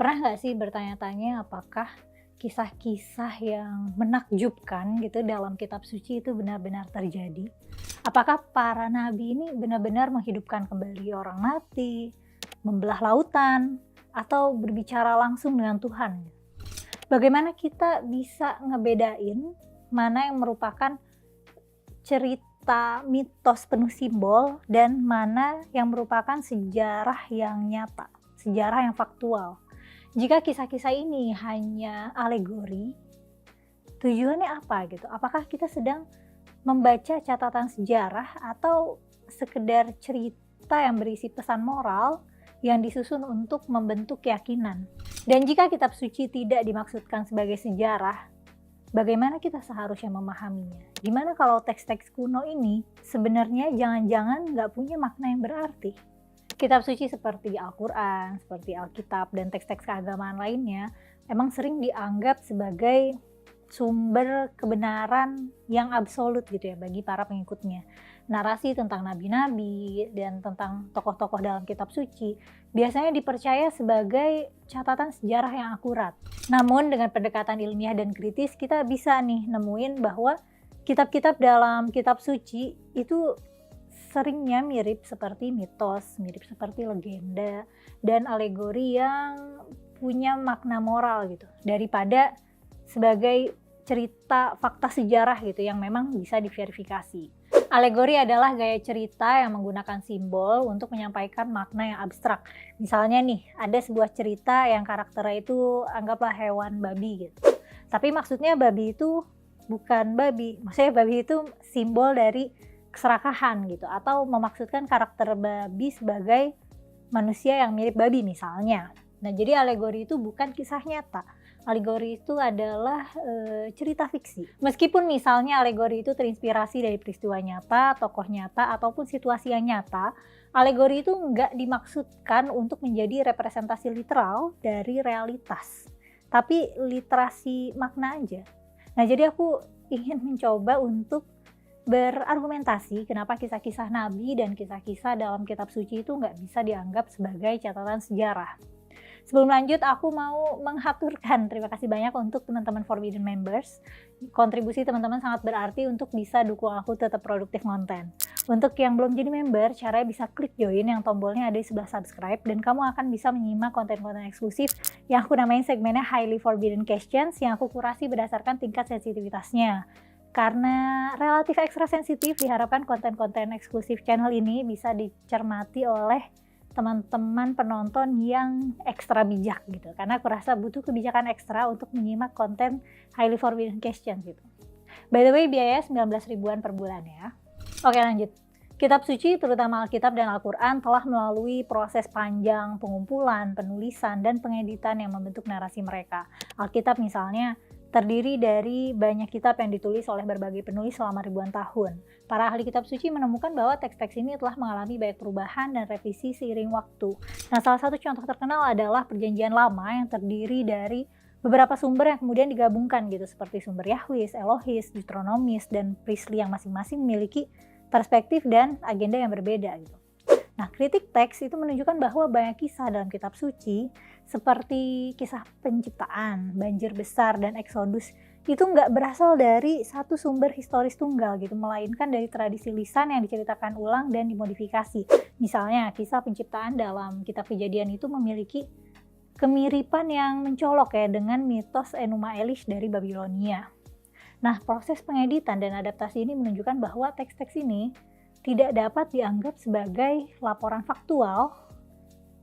Pernah nggak sih bertanya-tanya apakah kisah-kisah yang menakjubkan gitu dalam kitab suci itu benar-benar terjadi? Apakah para nabi ini benar-benar menghidupkan kembali orang mati, membelah lautan, atau berbicara langsung dengan Tuhan? Bagaimana kita bisa ngebedain mana yang merupakan cerita mitos penuh simbol dan mana yang merupakan sejarah yang nyata, sejarah yang faktual? Jika kisah-kisah ini hanya alegori, tujuannya apa gitu? Apakah kita sedang membaca catatan sejarah atau sekedar cerita yang berisi pesan moral yang disusun untuk membentuk keyakinan? Dan jika kitab suci tidak dimaksudkan sebagai sejarah, bagaimana kita seharusnya memahaminya? Gimana kalau teks-teks kuno ini sebenarnya jangan-jangan nggak punya makna yang berarti? Kitab suci seperti Al-Quran, seperti Alkitab, dan teks-teks keagamaan lainnya emang sering dianggap sebagai sumber kebenaran yang absolut gitu ya bagi para pengikutnya. Narasi tentang nabi-nabi dan tentang tokoh-tokoh dalam kitab suci biasanya dipercaya sebagai catatan sejarah yang akurat. Namun dengan pendekatan ilmiah dan kritis kita bisa nih nemuin bahwa kitab-kitab dalam kitab suci itu seringnya mirip seperti mitos, mirip seperti legenda, dan alegori yang punya makna moral gitu, daripada sebagai cerita fakta sejarah gitu yang memang bisa diverifikasi. Alegori adalah gaya cerita yang menggunakan simbol untuk menyampaikan makna yang abstrak. Misalnya nih, ada sebuah cerita yang karakternya itu anggaplah hewan babi gitu. Tapi maksudnya babi itu bukan babi, maksudnya babi itu simbol dari keserakahan gitu, atau memaksudkan karakter babi sebagai manusia yang mirip babi misalnya. Nah, jadi alegori itu bukan kisah nyata. Alegori itu adalah cerita fiksi. Meskipun misalnya alegori itu terinspirasi dari peristiwa nyata, tokoh nyata, ataupun situasi yang nyata, alegori itu nggak dimaksudkan untuk menjadi representasi literal dari realitas, tapi literasi makna aja. Nah, jadi aku ingin mencoba untuk berargumentasi kenapa kisah-kisah nabi dan kisah-kisah dalam kitab suci itu nggak bisa dianggap sebagai catatan sejarah. Sebelum lanjut, aku mau menghaturkan terima kasih banyak untuk teman-teman Forbidden Members. Kontribusi teman-teman sangat berarti untuk bisa dukung aku tetap produktif konten. Untuk yang belum jadi member, caranya bisa klik join yang tombolnya ada di sebelah subscribe, dan kamu akan bisa menyimak konten-konten eksklusif yang aku namain segmennya Highly Forbidden Questions yang aku kurasi berdasarkan tingkat sensitivitasnya. Karena relatif ekstra sensitif, diharapkan konten-konten eksklusif channel ini bisa dicermati oleh teman-teman penonton yang ekstra bijak gitu. Karena aku rasa butuh kebijakan ekstra untuk menyimak konten Highly Forbidden Questions gitu. By the way, biaya 19 ribuan per bulan ya. Oke, lanjut. Kitab suci, terutama Alkitab dan Al-Quran, telah melalui proses panjang pengumpulan, penulisan, dan pengeditan yang membentuk narasi mereka. Alkitab misalnya terdiri dari banyak kitab yang ditulis oleh berbagai penulis selama ribuan tahun. Para ahli kitab suci menemukan bahwa teks-teks ini telah mengalami banyak perubahan dan revisi seiring waktu. Nah, salah satu contoh terkenal adalah Perjanjian Lama yang terdiri dari beberapa sumber yang kemudian digabungkan gitu, seperti sumber Yahwis, Elohis, Deuteronomis, dan Priestly yang masing-masing memiliki perspektif dan agenda yang berbeda gitu. Nah, kritik teks itu menunjukkan bahwa banyak kisah dalam kitab suci seperti kisah penciptaan, banjir besar, dan Eksodus itu nggak berasal dari satu sumber historis tunggal gitu, melainkan dari tradisi lisan yang diceritakan ulang dan dimodifikasi. Misalnya, kisah penciptaan dalam kitab Kejadian itu memiliki kemiripan yang mencolok ya dengan mitos Enuma Elish dari Babilonia. Nah, proses pengeditan dan adaptasi ini menunjukkan bahwa teks-teks ini tidak dapat dianggap sebagai laporan faktual,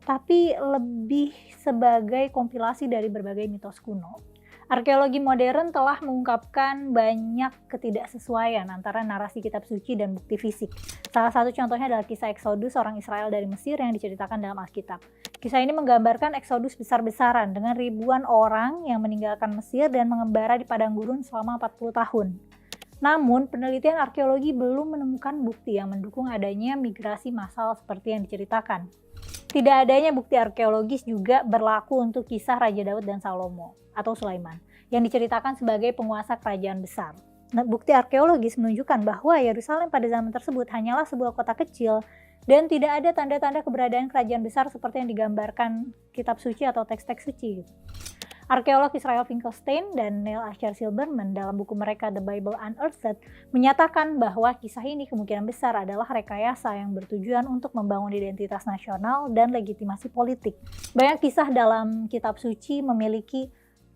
tapi lebih sebagai kompilasi dari berbagai mitos kuno. Arkeologi modern telah mengungkapkan banyak ketidaksesuaian antara narasi kitab suci dan bukti fisik. Salah satu contohnya adalah kisah Eksodus orang Israel dari Mesir yang diceritakan dalam Alkitab. Kisah ini menggambarkan Eksodus besar-besaran dengan ribuan orang yang meninggalkan Mesir dan mengembara di padang gurun selama 40 tahun. Namun, penelitian arkeologi belum menemukan bukti yang mendukung adanya migrasi massal seperti yang diceritakan. Tidak adanya bukti arkeologis juga berlaku untuk kisah Raja Daud dan Salomo atau Sulaiman yang diceritakan sebagai penguasa kerajaan besar. Nah, bukti arkeologis menunjukkan bahwa Yerusalem pada zaman tersebut hanyalah sebuah kota kecil Dan tidak ada tanda-tanda keberadaan kerajaan besar seperti yang digambarkan kitab suci atau teks-teks suci. Arkeolog Israel Finkelstein dan Neil Asher Silberman dalam buku mereka The Bible Unearthed menyatakan bahwa kisah ini kemungkinan besar adalah rekayasa yang bertujuan untuk membangun identitas nasional dan legitimasi politik. Banyak kisah dalam kitab suci memiliki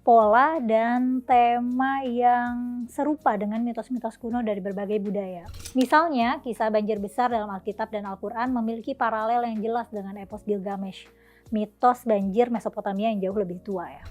pola dan tema yang serupa dengan mitos-mitos kuno dari berbagai budaya. Misalnya, kisah banjir besar dalam Alkitab dan Al-Quran memiliki paralel yang jelas dengan epos Gilgamesh, mitos banjir Mesopotamia yang jauh lebih tua ya.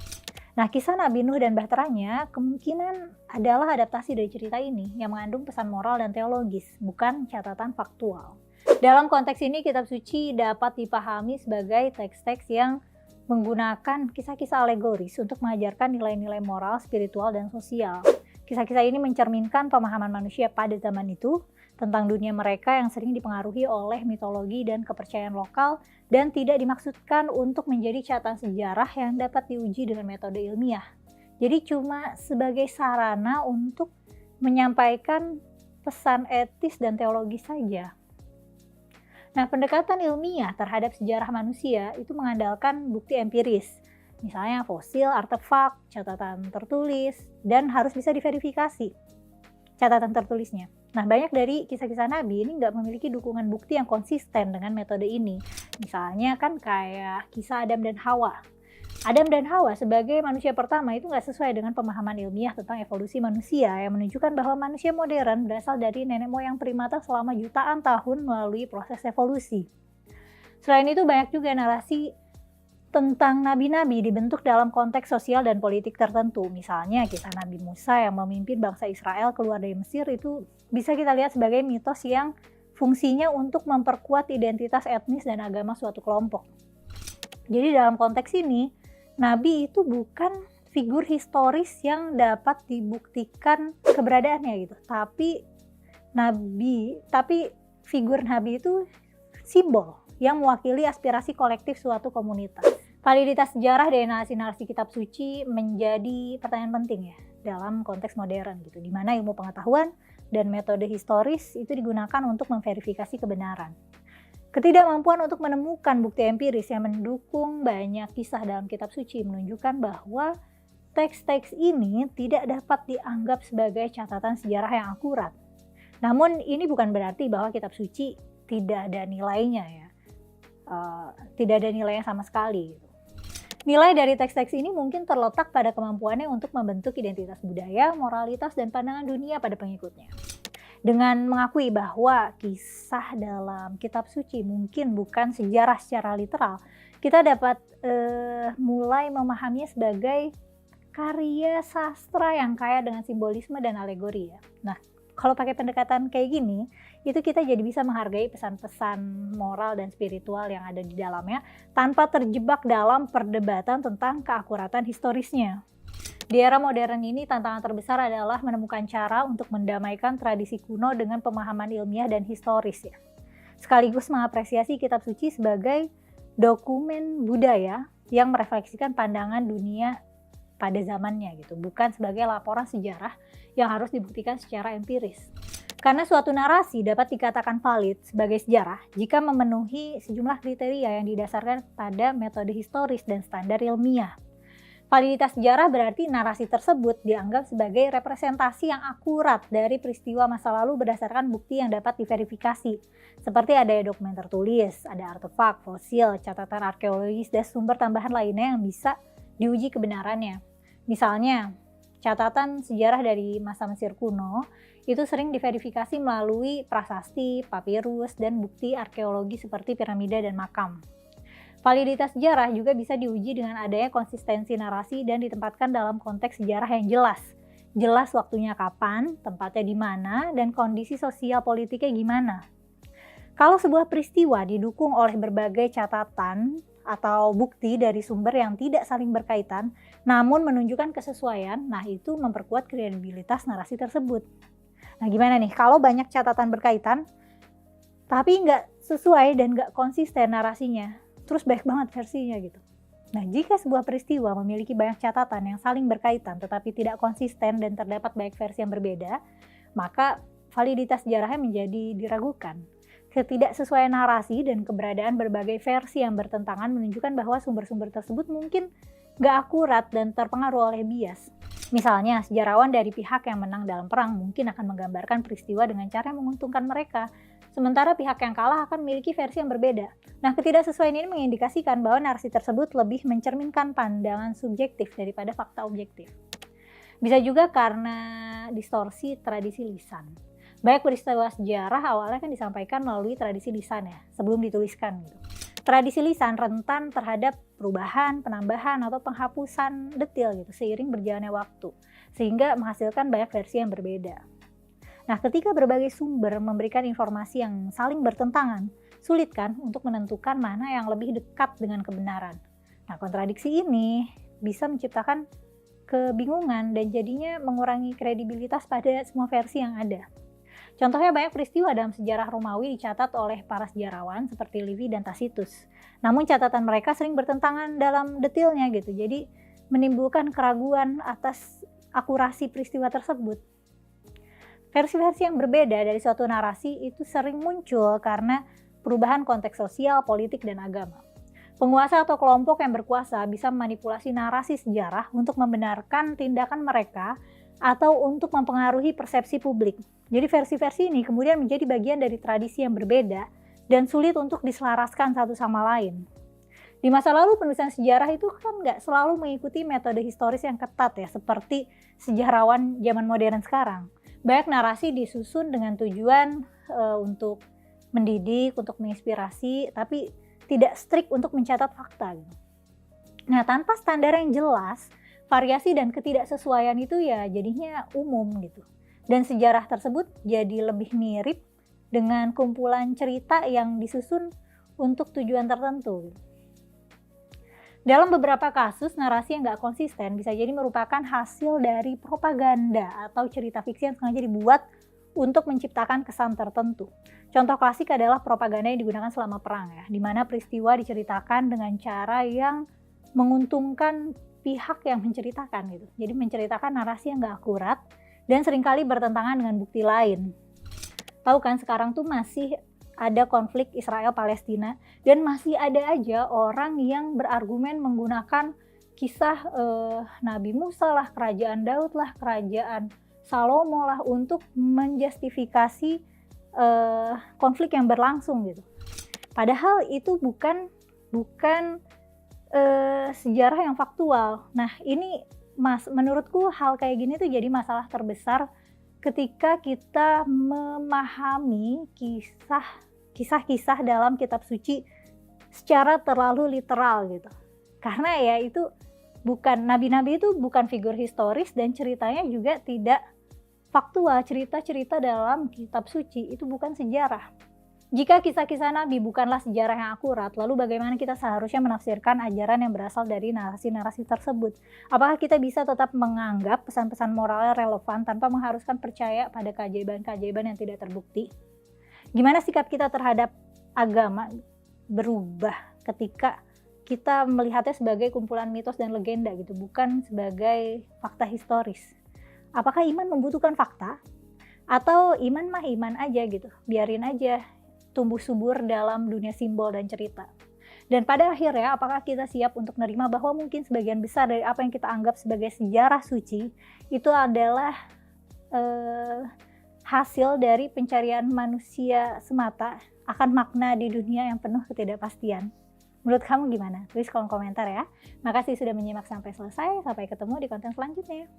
Nah, kisah Nabi Nuh dan bahteranya kemungkinan adalah adaptasi dari cerita ini yang mengandung pesan moral dan teologis, bukan catatan faktual. Dalam konteks ini, kitab suci dapat dipahami sebagai teks-teks yang menggunakan kisah-kisah alegoris untuk mengajarkan nilai-nilai moral, spiritual, dan sosial. Kisah-kisah ini mencerminkan pemahaman manusia pada zaman itu tentang dunia mereka yang sering dipengaruhi oleh mitologi dan kepercayaan lokal dan tidak dimaksudkan untuk menjadi catatan sejarah yang dapat diuji dengan metode ilmiah. Jadi cuma sebagai sarana untuk menyampaikan pesan etis dan teologis saja. Nah, pendekatan ilmiah terhadap sejarah manusia itu mengandalkan bukti empiris, misalnya fosil, artefak, catatan tertulis, dan harus bisa diverifikasi catatan tertulisnya. Nah, banyak dari kisah-kisah Nabi ini nggak memiliki dukungan bukti yang konsisten dengan metode ini. Misalnya kan kayak kisah Adam dan Hawa. Adam dan Hawa sebagai manusia pertama itu nggak sesuai dengan pemahaman ilmiah tentang evolusi manusia yang menunjukkan bahwa manusia modern berasal dari nenek moyang primata selama jutaan tahun melalui proses evolusi. Selain itu banyak juga narasi tentang nabi-nabi dibentuk dalam konteks sosial dan politik tertentu. Misalnya kisah Nabi Musa yang memimpin bangsa Israel keluar dari Mesir itu bisa kita lihat sebagai mitos yang fungsinya untuk memperkuat identitas etnis dan agama suatu kelompok. Jadi dalam konteks ini, Nabi itu bukan figur historis yang dapat dibuktikan keberadaannya gitu. Tapi figur Nabi itu simbol yang mewakili aspirasi kolektif suatu komunitas. Validitas sejarah dari narasi-narasi kitab suci menjadi pertanyaan penting ya dalam konteks modern gitu, di mana ilmu pengetahuan dan metode historis itu digunakan untuk memverifikasi kebenaran. Ketidakmampuan untuk menemukan bukti empiris yang mendukung banyak kisah dalam kitab suci menunjukkan bahwa teks-teks ini tidak dapat dianggap sebagai catatan sejarah yang akurat. Namun ini bukan berarti bahwa kitab suci tidak ada nilainya ya, tidak ada nilainya sama sekali. Nilai dari teks-teks ini mungkin terletak pada kemampuannya untuk membentuk identitas budaya, moralitas, dan pandangan dunia pada pengikutnya. Dengan mengakui bahwa kisah dalam kitab suci mungkin bukan sejarah secara literal, kita dapat mulai memahaminya sebagai karya sastra yang kaya dengan simbolisme dan alegori ya. Nah, kalau pakai pendekatan kayak gini, itu kita jadi bisa menghargai pesan-pesan moral dan spiritual yang ada di dalamnya tanpa terjebak dalam perdebatan tentang keakuratan historisnya. Di era modern ini, tantangan terbesar adalah menemukan cara untuk mendamaikan tradisi kuno dengan pemahaman ilmiah dan historis ya. Sekaligus mengapresiasi kitab suci sebagai dokumen budaya yang merefleksikan pandangan dunia pada zamannya gitu, bukan sebagai laporan sejarah yang harus dibuktikan secara empiris. Karena suatu narasi dapat dikatakan valid sebagai sejarah jika memenuhi sejumlah kriteria yang didasarkan pada metode historis dan standar ilmiah. Validitas sejarah berarti narasi tersebut dianggap sebagai representasi yang akurat dari peristiwa masa lalu berdasarkan bukti yang dapat diverifikasi. Seperti ada dokumen tertulis, ada artefak, fosil, catatan arkeologis, dan sumber tambahan lainnya yang bisa diuji kebenarannya. Misalnya, catatan sejarah dari masa Mesir kuno itu sering diverifikasi melalui prasasti, papirus, dan bukti arkeologi seperti piramida dan makam. Validitas sejarah juga bisa diuji dengan adanya konsistensi narasi dan ditempatkan dalam konteks sejarah yang jelas. Jelas waktunya kapan, tempatnya di mana, dan kondisi sosial politiknya gimana. Kalau sebuah peristiwa didukung oleh berbagai catatan atau bukti dari sumber yang tidak saling berkaitan, namun menunjukkan kesesuaian, nah itu memperkuat kredibilitas narasi tersebut. Nah gimana nih, kalau banyak catatan berkaitan, tapi nggak sesuai dan nggak konsisten narasinya, terus banyak banget versinya gitu. Nah, jika sebuah peristiwa memiliki banyak catatan yang saling berkaitan tetapi tidak konsisten dan terdapat banyak versi yang berbeda, maka validitas sejarahnya menjadi diragukan. Ketidaksesuaian narasi dan keberadaan berbagai versi yang bertentangan menunjukkan bahwa sumber-sumber tersebut mungkin nggak akurat dan terpengaruh oleh bias. Misalnya, sejarawan dari pihak yang menang dalam perang mungkin akan menggambarkan peristiwa dengan cara yang menguntungkan mereka, sementara pihak yang kalah akan memiliki versi yang berbeda. Nah, ketidaksesuaian ini mengindikasikan bahwa narasi tersebut lebih mencerminkan pandangan subjektif daripada fakta objektif. Bisa juga karena distorsi tradisi lisan. Banyak peristiwa sejarah awalnya kan disampaikan melalui tradisi lisan ya, sebelum dituliskan gitu. Tradisi lisan rentan terhadap perubahan, penambahan, atau penghapusan detil gitu seiring berjalannya waktu, sehingga menghasilkan banyak versi yang berbeda. Nah, ketika berbagai sumber memberikan informasi yang saling bertentangan, sulit kan untuk menentukan mana yang lebih dekat dengan kebenaran. Nah, kontradiksi ini bisa menciptakan kebingungan dan jadinya mengurangi kredibilitas pada semua versi yang ada. Contohnya banyak peristiwa dalam sejarah Romawi dicatat oleh para sejarawan seperti Livy dan Tacitus. Namun catatan mereka sering bertentangan dalam detailnya gitu. Jadi menimbulkan keraguan atas akurasi peristiwa tersebut. Versi-versi yang berbeda dari suatu narasi itu sering muncul karena perubahan konteks sosial, politik, dan agama. Penguasa atau kelompok yang berkuasa bisa memanipulasi narasi sejarah untuk membenarkan tindakan mereka atau untuk mempengaruhi persepsi publik. Jadi versi-versi ini kemudian menjadi bagian dari tradisi yang berbeda dan sulit untuk diselaraskan satu sama lain. Di masa lalu penulisan sejarah itu kan nggak selalu mengikuti metode historis yang ketat ya, seperti sejarawan zaman modern sekarang. Banyak narasi disusun dengan tujuan untuk mendidik, untuk menginspirasi, tapi tidak strict untuk mencatat fakta. Nah, tanpa standar yang jelas, variasi dan ketidaksesuaian itu ya jadinya umum gitu. Dan sejarah tersebut jadi lebih mirip dengan kumpulan cerita yang disusun untuk tujuan tertentu. Dalam beberapa kasus, narasi yang nggak konsisten bisa jadi merupakan hasil dari propaganda atau cerita fiksi yang sengaja dibuat untuk menciptakan kesan tertentu. Contoh klasik adalah propaganda yang digunakan selama perang ya, di mana peristiwa diceritakan dengan cara yang menguntungkan pihak yang menceritakan gitu. Jadi menceritakan narasi yang nggak akurat dan seringkali bertentangan dengan bukti lain. Tahu kan sekarang tuh masih ada konflik Israel-Palestina dan masih ada aja orang yang berargumen menggunakan kisah Nabi Musa lah, kerajaan Daud lah, kerajaan Salomo lah untuk menjustifikasi konflik yang berlangsung gitu. Padahal itu bukan sejarah yang faktual. Nah, ini menurutku hal kayak gini tuh jadi masalah terbesar ketika kita memahami kisah-kisah dalam kitab suci secara terlalu literal gitu. Karena ya itu bukan, nabi-nabi itu bukan figur historis dan ceritanya juga tidak faktual. Cerita-cerita dalam kitab suci itu bukan sejarah. Jika kisah-kisah nabi bukanlah sejarah yang akurat, lalu bagaimana kita seharusnya menafsirkan ajaran yang berasal dari narasi-narasi tersebut? Apakah kita bisa tetap menganggap pesan-pesan moralnya relevan tanpa mengharuskan percaya pada keajaiban-keajaiban yang tidak terbukti? Gimana sikap kita terhadap agama berubah ketika kita melihatnya sebagai kumpulan mitos dan legenda gitu, bukan sebagai fakta historis? Apakah iman membutuhkan fakta? Atau iman mah iman aja gitu, biarin aja tumbuh subur dalam dunia simbol dan cerita. Dan pada akhirnya, apakah kita siap untuk menerima bahwa mungkin sebagian besar dari apa yang kita anggap sebagai sejarah suci itu adalah hasil dari pencarian manusia semata akan makna di dunia yang penuh ketidakpastian? Menurut kamu gimana? Tulis kolom komentar ya. Makasih sudah menyimak sampai selesai. Sampai ketemu di konten selanjutnya.